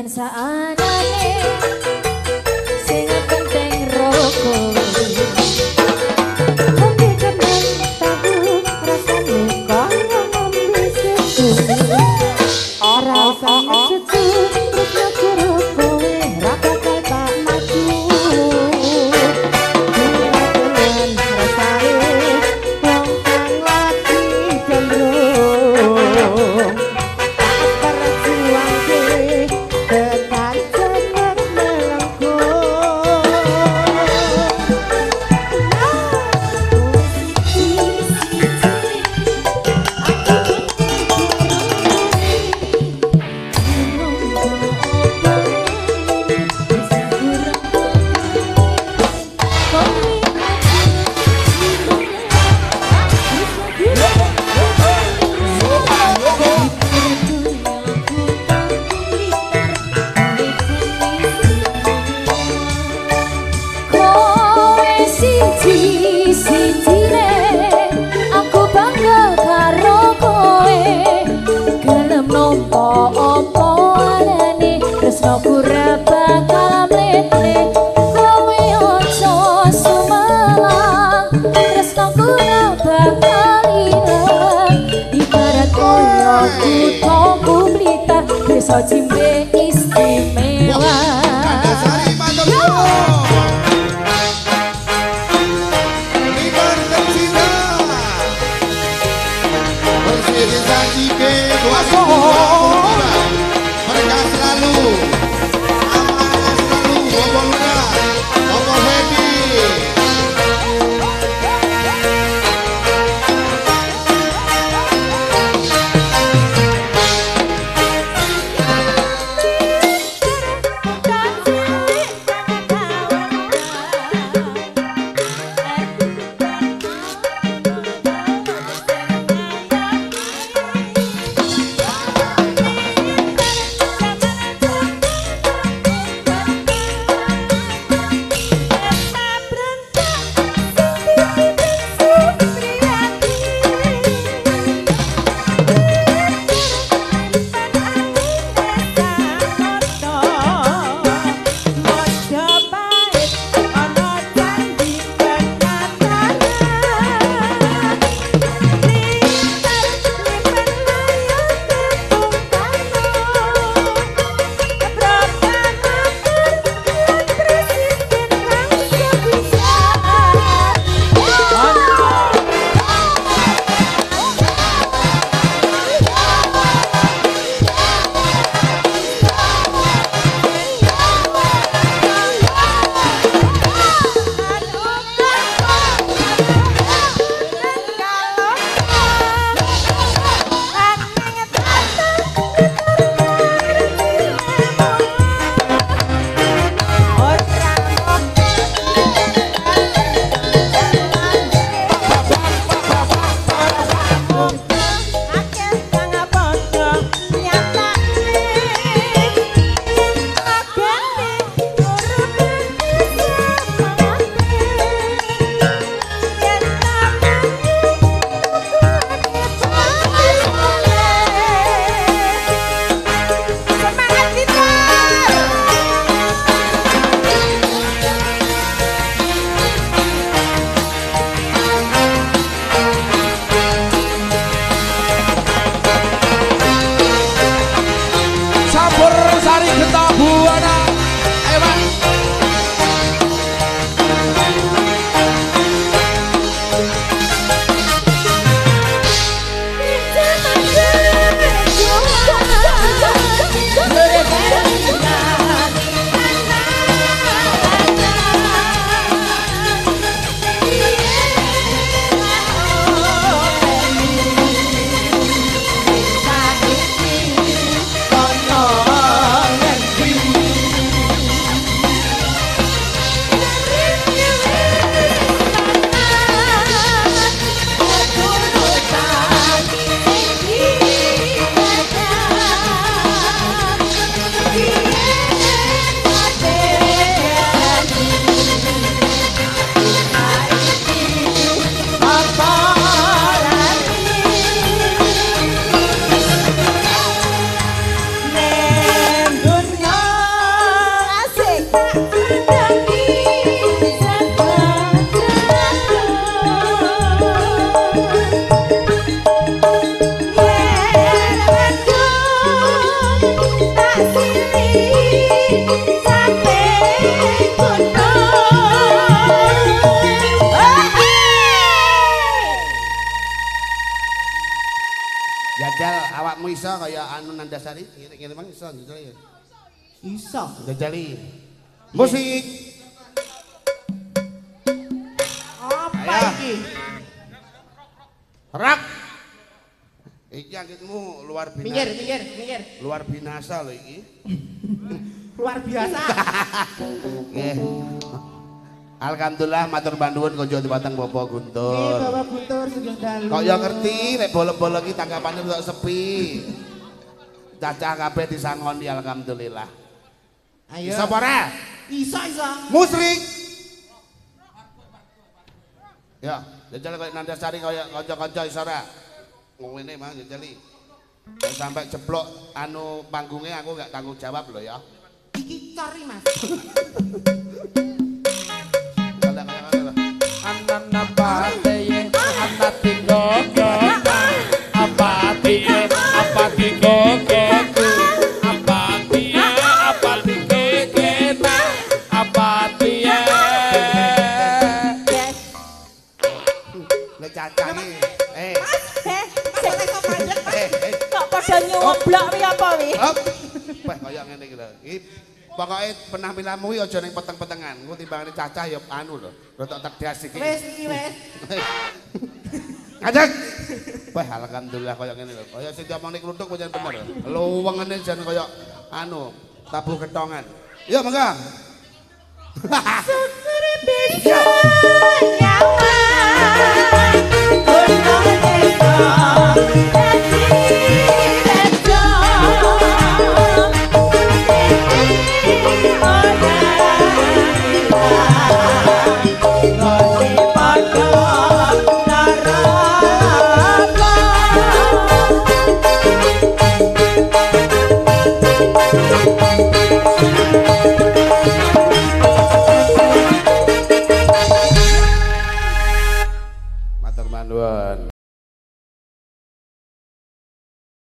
yen saanane sing penting rokok kopi kenang tahu rasane kaya ngombe susu ora usah susu terus nyokro kowe ra bakal tak maju dengan rasane wong kang lagi gendrong so cimbe istimewa mereka selalu amanah selalu ngomongnya ngomong happy bisa kaya anu Nandasari ngene mang iso njajali. Iso. Njajali. Musik. Apa iki? Rak. Iki anggitmu luar binasa. Minggir. Luar binasa lho iki. Luar biasa. Nggih. Alhamdulillah matur nuwun kanca Batang Bapak Guntur. Nggih, Bapak Guntur sugih dalu. Kok ya ngerti nek bolong-bolong iki tanggapane kok sepi. Cacah kabeh disangoni alhamdulillah. Ayo. Iso apa ora? Iso. Musrik. Ya, jajal kaya Nandasari kaya kanca-kanca iso ora? Ngene mah jajali. Sampai jeblok anu panggungnya aku gak tanggung jawab lho ya. Iki cori Mas. Anana pateye anati gogo apati gogo apati kekena apati Le cacah Kok padha nyoblok wi apa wi? Hop. Wah kaya ngene iki lho. Iki pokoke penampilanmu iki aja ning peteng-petengan. Engko timbangane cacah ya anu lho. Rotok tegas iki. Wis iki wis. Ngajak. Wah alhamdulillah kaya ngene lho. Kaya sing diomongne kluthuk pancen bener. Luwengene jan kaya anu tabuh ketongan. Yo mangga. Syukur bisa nyaman. Gunung desa